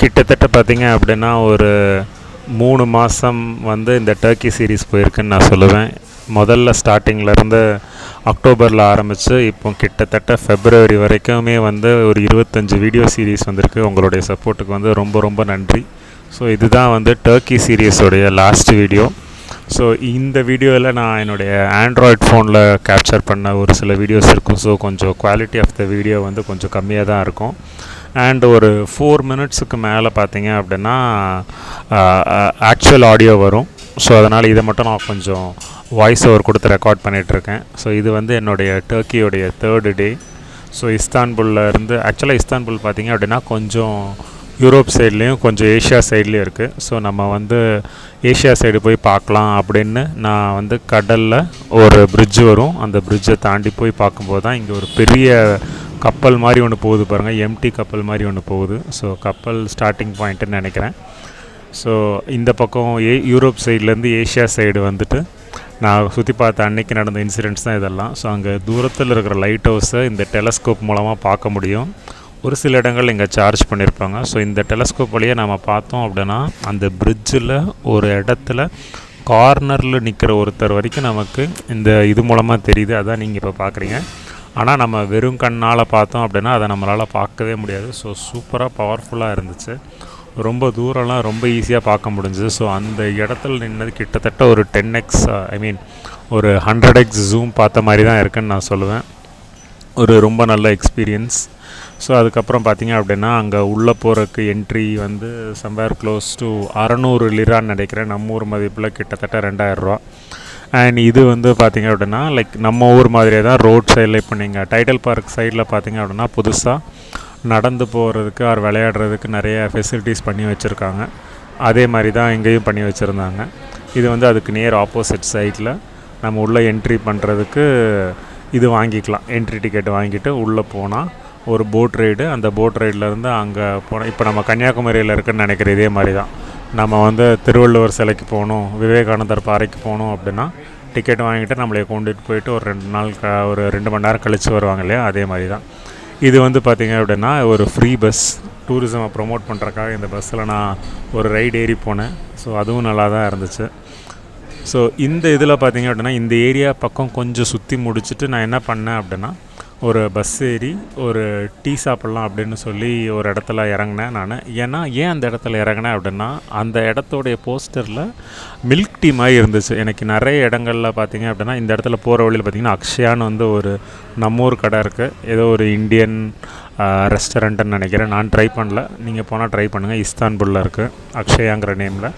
கிட்டத்தட்ட பார்த்திங்க அப்படின்னா ஒரு 3 மாதம் வந்து இந்த டர்க்கி சீரீஸ் போயிருக்குன்னு நான் சொல்லுவேன். முதல்ல ஸ்டார்டிங்லேருந்து அக்டோபரில் ஆரம்பித்து இப்போ கிட்டத்தட்ட ஃபெப்ரவரி வரைக்குமே வந்து ஒரு 25 வீடியோ சீரீஸ் வந்திருக்கு. உங்களுடைய சப்போர்ட்டுக்கு வந்து ரொம்ப ரொம்ப நன்றி. ஸோ இதுதான் வந்து டர்க்கி சீரீஸோடைய லாஸ்ட் வீடியோ. ஸோ இந்த வீடியோவில் நான் என்னுடைய ஆண்ட்ராய்ட் ஃபோனில் கேப்சர் பண்ண ஒரு சில வீடியோஸ் இருக்கும். ஸோ கொஞ்சம் குவாலிட்டி ஆஃப் த வீடியோ வந்து கொஞ்சம் கம்மியாக தான் இருக்கும். அண்ட் ஒரு 4 மினிட்ஸுக்கு மேலே பார்த்தீங்க அப்படின்னா ஆக்சுவல் ஆடியோ வரும். ஸோ அதனால் இதை மட்டும் நான் கொஞ்சம் வாய்ஸ் ஓவர் கொடுத்து ரெக்கார்ட் பண்ணிகிட்ருக்கேன். ஸோ இது வந்து என்னுடைய டர்க்கியோடைய 3rd டே. ஸோ இஸ்தான்புல்லில் இருந்து ஆக்சுவலாக இஸ்தான்புல் பார்த்திங்க அப்படின்னா கொஞ்சம் யூரோப் சைட்லேயும் கொஞ்சம் ஏஷியா சைட்லேயும் இருக்குது. ஸோ நம்ம வந்து ஏஷியா சைடு போய் பார்க்கலாம் அப்படின்னு நான் வந்து கடலில் ஒரு பிரிட்ஜு வரும். அந்த பிரிட்ஜை தாண்டி போய் பார்க்கும்போது தான் இங்கே ஒரு பெரிய கப்பல் மாதிரி ஒன்று போகுது பாருங்கள், எம்டி கப்பல் மாதிரி ஒன்று போகுது. ஸோ கப்பல் ஸ்டார்டிங் பாயிண்ட்டுன்னு நினைக்கிறேன். ஸோ இந்த பக்கம் யூரோப் சைட்லேருந்து ஏஷியா சைடு வந்துட்டு நான் சுற்றி பார்த்த அன்றைக்கி நடந்த இன்சிடென்ட்ஸ் தான் இதெல்லாம். ஸோ அங்கே தூரத்தில் இருக்கிற லைட் ஹவுஸை இந்த டெலஸ்கோப் மூலமாக பார்க்க முடியும். ஒரு சில இடங்கள் இங்கே சார்ஜ் பண்ணியிருப்பாங்க. ஸோ இந்த டெலஸ்கோப் வழியாக நம்ம பார்த்தோம் அப்படின்னா அந்த பிரிட்ஜில் ஒரு இடத்துல கார்னரில் நிற்கிற ஒருத்தர் வரைக்கும் நமக்கு இந்த இது மூலமாக தெரியுது. அதான் நீங்கள் இப்போ பார்க்குறீங்க. ஆனால் நம்ம வெறும் கண்ணால் பார்த்தோம் அப்படின்னா அதை நம்மளால் பார்க்கவே முடியாது. ஸோ சூப்பராக பவர்ஃபுல்லாக இருந்துச்சு. ரொம்ப தூரம்லாம் ரொம்ப ஈஸியாக பார்க்க முடிஞ்சுது. ஸோ அந்த இடத்துல நின்னது கிட்டத்தட்ட ஒரு 10x ஒரு 100x ஜூம் பார்த்த மாதிரி தான் இருக்குதுன்னு நான் சொல்லுவேன். ஒரு ரொம்ப நல்ல எக்ஸ்பீரியன்ஸ். ஸோ அதுக்கப்புறம் பார்த்திங்க அப்படின்னா அங்கே உள்ளே போகிறதுக்கு என்ட்ரி வந்து சம்வேர் க்ளோஸ் டு 600 லிரான்னு நினைக்கிறேன். நம்ம ஊர் மதிப்பில் கிட்டத்தட்ட 2000 ரூபா. அண்ட் இது வந்து பார்த்திங்க அப்படின்னா லைக் நம்ம ஊர் மாதிரியே தான் ரோட் சைடில். இப்போ நீங்கள் டைடல் பார்க் சைடில் பார்த்திங்க அப்படின்னா புதுசாக நடந்து போகிறதுக்கு ஆர் விளையாடுறதுக்கு நிறைய ஃபெசிலிட்டிஸ் பண்ணி வச்சுருக்காங்க. அதே மாதிரி தான் இங்கேயும் பண்ணி வச்சுருந்தாங்க. இது வந்து அதுக்கு நியர் ஆப்போசிட் சைடில் நம்ம உள்ளே என்ட்ரி பண்ணுறதுக்கு இது வாங்கிக்கலாம். என்ட்ரி டிக்கெட் வாங்கிட்டு உள்ளே போனால் ஒரு போட் ரைடு. அந்த போட் ரைட்லேருந்து அங்கே போனால் இப்போ நம்ம கன்னியாகுமரியில் இருக்குதுன்னு நினைக்கிறேன். இதே மாதிரி தான் நம்ம வந்து திருவள்ளுவர் சிலைக்கு போகணும், விவேகானந்தர் பாறைக்கு போகணும் அப்படின்னா டிக்கெட் வாங்கிட்டு நம்மளை கொண்டுட்டு போயிட்டு ஒரு 2 நாள் ஒரு 2 மணி நேரம் கழித்து வருவாங்க இல்லையா, அதே மாதிரி தான் இது வந்து பார்த்திங்க அப்படின்னா ஒரு ஃப்ரீ பஸ். டூரிசமை ப்ரொமோட் பண்ணுறக்காக இந்த பஸ்ஸில் நான் ஒரு ரைடு ஏறி போனேன். ஸோ அதுவும் நல்லா தான் இருந்துச்சு. ஸோ இந்த இதில் பார்த்திங்க அப்படின்னா இந்த ஏரியா பக்கம் கொஞ்சம் சுற்றி முடிச்சுட்டு நான் என்ன பண்ணேன் அப்படின்னா ஒரு பஸ் ஏறி ஒரு டீ சாப்பிட்லாம் அப்படின்னு சொல்லி ஒரு இடத்துல இறங்கினேன் நான். ஏன் அந்த இடத்துல இறங்கினேன் அப்படின்னா அந்த இடத்தோடைய போஸ்டரில் மில்க் டீ மாதிரி இருந்துச்சு. எனக்கு நிறைய இடங்களில் பார்த்திங்க அப்படின்னா இந்த இடத்துல போகிற வழியில் பார்த்திங்கன்னா அக்ஷயான்னு வந்து ஒரு நம்ம ஊர் கடை இருக்குது. ஏதோ ஒரு இந்தியன் ரெஸ்டாரண்ட்டுன்னு நினைக்கிறேன். நான் ட்ரை பண்ணல, நீங்கள் போனால் ட்ரை பண்ணுங்கள். இஸ்தான்புல்லில் இருக்குது அக்ஷயாங்கிற நேமில்.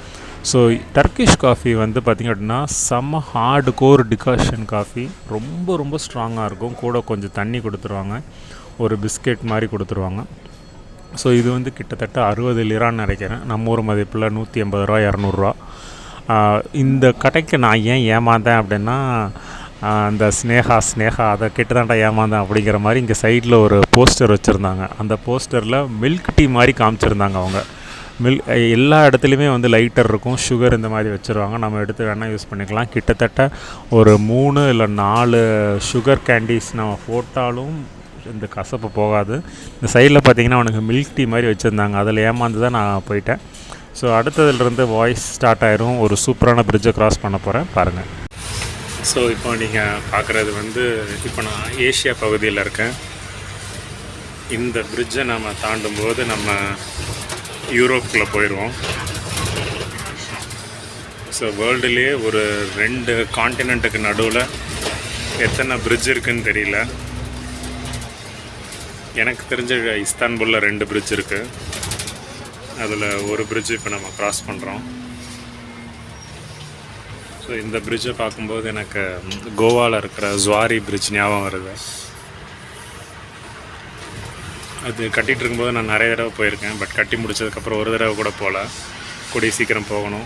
ஸோ டர்க்கிஷ் காஃபி வந்து பார்த்திங்க அப்படின்னா செம்ம ஹார்டு கோர் டிகாஷன் காஃபி. ரொம்ப ரொம்ப ஸ்ட்ராங்காக இருக்கும். கூட கொஞ்சம் தண்ணி கொடுத்துருவாங்க, ஒரு பிஸ்கெட் மாதிரி கொடுத்துருவாங்க. ஸோ இது வந்து கிட்டத்தட்ட 60 லிரான்னு நினைக்கிறேன். நம்ம ஊர் மதிப்பில் 180 ரூபா 200 ரூபா. இந்த கடைக்கு நான் ஏன் ஏமாந்தேன் அப்படின்னா அந்த ஸ்னேகா அதை கேட்டு தான்டா ஏமாந்தேன் அப்படிங்கிற மாதிரி இங்கே சைடில் ஒரு போஸ்டர் வச்சுருந்தாங்க. அந்த போஸ்டரில் மில்க் டீ மாதிரி காமிச்சிருந்தாங்க அவங்க. எல்லா இடத்துலையுமே வந்து லைட்டர் இருக்கும், சுகர் இந்த மாதிரி வச்சுருவாங்க. நம்ம எடுத்து வேணால் யூஸ் பண்ணிக்கலாம். கிட்டத்தட்ட ஒரு 3 இல்லை 4 சுகர் கேண்டீஸ் நம்ம போட்டாலும் இந்த கசப்பு போகாது. இந்த சைடில் பார்த்திங்கன்னா அவனுக்கு மில்க் டீ மாதிரி வச்சுருந்தாங்க. அதில் ஏமாந்து தான் நான் போயிட்டேன். ஸோ அடுத்ததுலேருந்து வாய்ஸ் ஸ்டார்ட் ஆயிரும். ஒரு சூப்பரான பிரிட்ஜை க்ராஸ் பண்ண போகிறேன், பாருங்கள். ஸோ இப்போ நீங்கள் பார்க்குறது வந்து இப்போ நான் ஏஷியா பகுதியில் இருக்கேன். இந்த பிரிட்ஜை நம்ம தாண்டும்போது நம்ம யூரோப்பில் போயிடுவோம். ஸோ வேர்ல்டுலேயே ஒரு 2 காண்டினெண்ட்டுக்கு நடுவில் எத்தனை பிரிட்ஜ் இருக்குதுன்னு தெரியல. எனக்கு தெரிஞ்ச இஸ்தான்புல்லில் 2 பிரிட்ஜ் இருக்குது. அதில் ஒரு பிரிட்ஜ் இப்போ நம்ம க்ராஸ் பண்ணுறோம். ஸோ இந்த பிரிட்ஜை பார்க்கும்போது எனக்கு கோவாவில் இருக்கிற ஜுவாரி பிரிட்ஜ் ஞாபகம் வருது. அது கட்டிகிட்டு இருக்கும்போது நான் நிறைய தடவை போயிருக்கேன். பட் கட்டி முடித்ததுக்கப்புறம் ஒரு தடவை கூட போகல. கூடிய சீக்கிரம் போகணும்.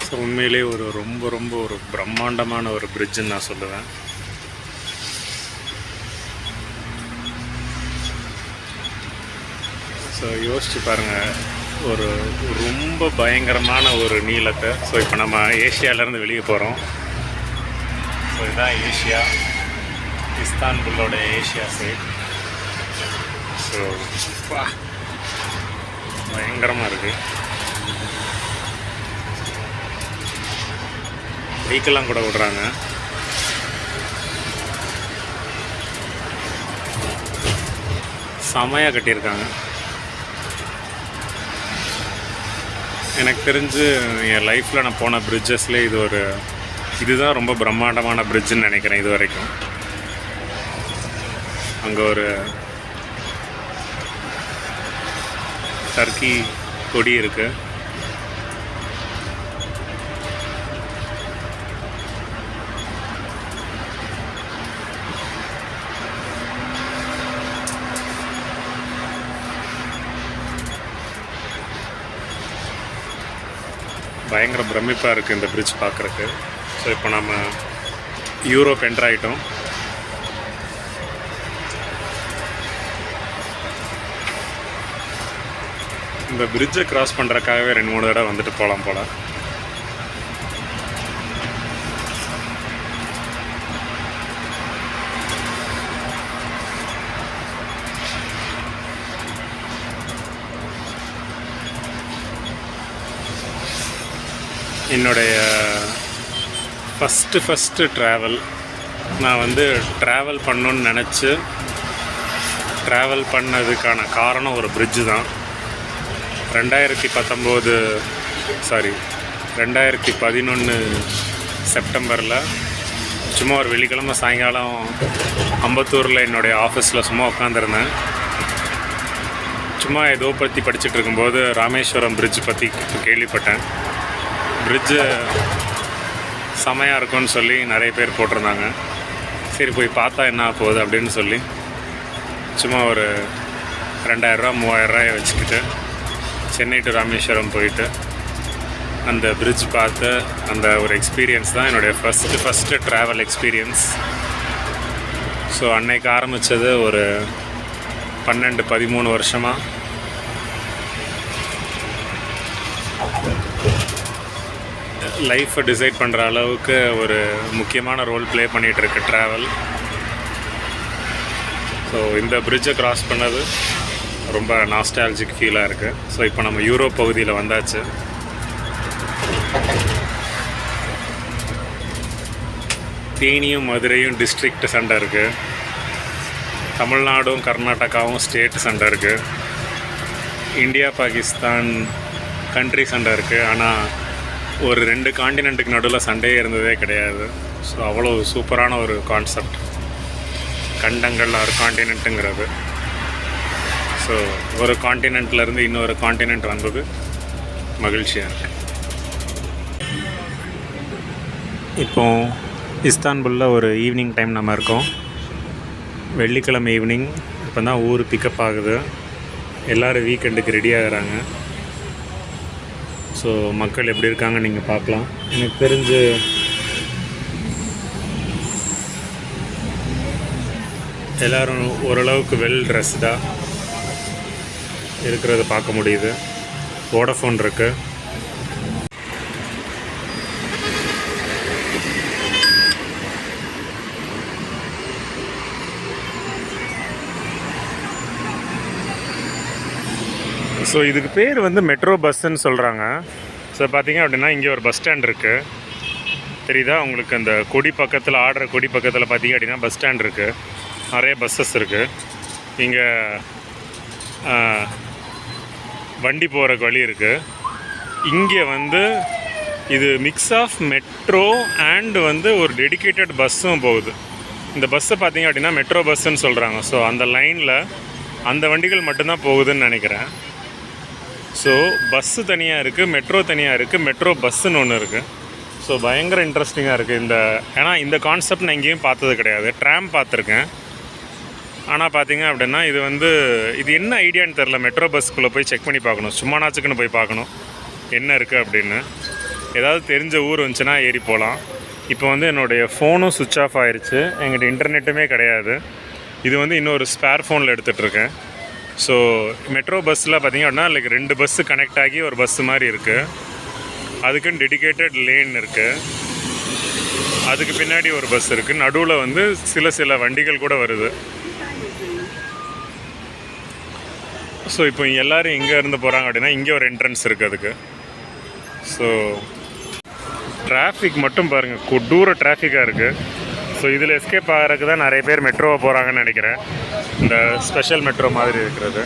ஸோ உண்மையிலே ஒரு ரொம்ப ரொம்ப ஒரு பிரம்மாண்டமான ஒரு பிரிட்ஜுன்னு நான் சொல்லுவேன். ஸோ யோசிச்சு பாருங்கள், ஒரு ரொம்ப பயங்கரமான ஒரு நீளத்தை. ஸோ இப்போ நம்ம ஏஷியாவிலேருந்து வெளியே போகிறோம். ஸோ இதுதான் ஏஷியா, இஸ்தான்புல்லோட ஏஷியா சைட். ஸோ பயங்கரமாக இருக்குது. வெஹிக்கெல்லாம் கூட விடுறாங்க. செமையாக கட்டியிருக்காங்க. எனக்கு தெரிஞ்சு என் லைஃப்பில் நான் போன பிரிட்ஜஸ்லேயே இதுதான் ரொம்ப பிரம்மாண்டமான பிரிட்ஜுன்னு நினைக்கிறேன் இது வரைக்கும். அங்கே ஒரு டர்க்கி கொடி இருக்குது. பயங்கர பிரமிப்பாக இருக்குது இந்த பிரிட்ஜ் பார்க்குறக்கு. ஸோ இப்போ நம்ம யூரோப் என்டர் ஆகிட்டோம். இந்த பிரிட்ஜை கிராஸ் பண்ணுறக்காகவே 2-3 தடவை வந்துட்டு போகலாம் போல். என்னுடைய ஃபஸ்ட்டு ட்ராவல், நான் ட்ராவல் பண்ணணுன்னு நினச்சி ட்ராவல் பண்ணதுக்கான காரணம் ஒரு பிரிட்ஜு தான். 2011 செப்டம்பரில் சும்மா ஒரு வெள்ளிக்கிழமை சாயங்காலம் அம்பத்தூரில் என்னுடைய ஆஃபீஸில் சும்மா உட்காந்துருந்தேன். சும்மா ஏதோ பற்றி படிச்சுட்டு இருக்கும்போது ராமேஸ்வரம் பிரிட்ஜ் பற்றி கேள்விப்பட்டேன். பிரிட்ஜு செமையாக இருக்கும்னு சொல்லி நிறைய பேர் போட்டிருந்தாங்க. சரி போய் பார்த்தா என்ன போகுது அப்படின்னு சொல்லி சும்மா ஒரு 2000-3000 வச்சுக்கிட்டு சென்னை டு ராமேஸ்வரம் போயிட்டு அந்த பிரிட்ஜ் பார்த்து அந்த ஒரு எக்ஸ்பீரியன்ஸ் தான் என்னுடைய ஃபஸ்ட்டு ட்ராவல் எக்ஸ்பீரியன்ஸ். ஸோ அன்னைக்கு ஆரம்பித்தது ஒரு 12-13 வருஷமாக லைஃப்பை டிசைட் பண்ணுற அளவுக்கு ஒரு முக்கியமான ரோல் ப்ளே பண்ணிகிட்ருக்கு ட்ராவல். ஸோ இந்த பிரிட்ஜை க்ராஸ் பண்ணது ரொம்ப நாஸ்டாலஜிக் ஃபீலாக இருக்குது. ஸோ இப்போ நம்ம யூரோப் பகுதியில் வந்தாச்சு. தேனியும் மதுரையும் டிஸ்ட்ரிக்ட் சண்டை இருக்குது. தமிழ்நாடும் கர்நாடகாவும் ஸ்டேட் சண்டை இருக்குது. இந்தியா பாகிஸ்தான் கண்ட்ரி சண்டை இருக்குது. ஆனால் ஒரு 2 காண்டினெண்ட்டுக்கு நடுவில் சண்டையே இருந்ததே கிடையாது. ஸோ அவ்வளோ சூப்பரான ஒரு கான்செப்ட் கண்டங்கள் ஒரு காண்டினெண்ட்டுங்கிறது. ஸோ ஒரு காண்டினெண்ட்லேருந்து இன்னொரு காண்டினெண்ட் வந்தது மகிழ்ச்சியாக இருக்குது. இப்போது இஸ்தான்புல்லில் ஒரு ஈவினிங் டைம் நம்ம இருக்கோம். வெள்ளிக்கிழமை ஈவினிங். இப்போ தான் ஊர் பிக்கப் ஆகுது. எல்லோரும் வீக்கெண்டுக்கு ரெடி ஆகுறாங்க. ஸோ மக்கள் எப்படி இருக்காங்க நீங்கள் பார்க்கலாம். எனக்கு தெரிஞ்சு எல்லோரும் ஓரளவுக்கு வெல் ட்ரெஸ்டாக இருக்கிறத பார்க்க முடியுது. வோடஃபோன் இருக்குது. ஸோ இதுக்கு பேர் மெட்ரோ பஸ்ஸுன்னு சொல்கிறாங்க. ஸோ பார்த்திங்க அப்படின்னா இங்கே ஒரு பஸ் ஸ்டாண்ட் இருக்குது. தெரியுதா உங்களுக்கு? அந்த கொடி பக்கத்தில் ஆடுற கொடி பக்கத்தில் பார்த்திங்க அப்படின்னா பஸ் ஸ்டாண்ட் இருக்குது. நிறைய பஸ்ஸஸ் இருக்குது. இங்கே வண்டி போகிற வழி இருக்குது. இங்கே இது மிக்ஸ் ஆஃப் மெட்ரோ அண்ட் ஒரு டெடிக்கேட்டட் பஸ்ஸும் போகுது. இந்த பஸ்ஸை பார்த்திங்க அப்படின்னா மெட்ரோ பஸ்ஸுன்னு சொல்கிறாங்க. ஸோ அந்த லைனில் அந்த வண்டிகள் மட்டும்தான் போகுதுன்னு நினைக்கிறேன். ஸோ பஸ்ஸு தனியாக இருக்குது, மெட்ரோ தனியாக இருக்குது, மெட்ரோ பஸ்ஸுன்னு ஒன்று இருக்குது. ஸோ பயங்கர இன்ட்ரெஸ்டிங்காக இருக்குது ஏன்னா இந்த கான்செப்ட் நான் எங்கேயும் பார்த்தது கிடையாது. ட்ராம் பார்த்துருக்கேன். ஆனால் பார்த்தீங்க அப்படின்னா இது என்ன ஐடியான்னு தெரில. மெட்ரோ பஸ்ஸுக்குள்ளே போய் செக் பண்ணி பார்க்கணும். சும்மானாச்சுக்குன்னு போய் பார்க்கணும் என்ன இருக்குது அப்படின்னு. ஏதாவது தெரிஞ்ச ஊர் வந்துச்சுன்னா ஏறி போகலாம். இப்போ என்னுடைய ஃபோனும் சுவிட்ச் ஆஃப் ஆகிருச்சு. எங்கிட்ட இன்டர்நெட்டுமே கிடையாது. இது இன்னொரு ஸ்பேர் ஃபோனில் எடுத்துகிட்ருக்கேன். ஸோ மெட்ரோ பஸ்ஸில் பார்த்திங்க அப்படின்னா 2 பஸ்ஸு கனெக்ட் ஆகி ஒரு பஸ்ஸு மாதிரி இருக்குது. அதுக்குன்னு டெடிக்கேட்டட் லேன் இருக்குது. அதுக்கு பின்னாடி ஒரு பஸ் இருக்குது. நடுவில் சில வண்டிகள் கூட வருது. ஸோ இப்போ எல்லோரும் இங்கே இருந்து போகிறாங்க அப்படின்னா இங்கே ஒரு என்ட்ரன்ஸ் இருக்குது அதுக்கு. ஸோ டிராஃபிக் மட்டும் பாருங்கள், கொடூர டிராஃபிக்காக இருக்குது. ஸோ இதில் எஸ்கேப் ஆகிறதுக்கு தான் நிறைய பேர் மெட்ரோவை போகிறாங்கன்னு நினைக்கிறேன். இந்த ஸ்பெஷல் மெட்ரோ மாதிரி இருக்கிறது.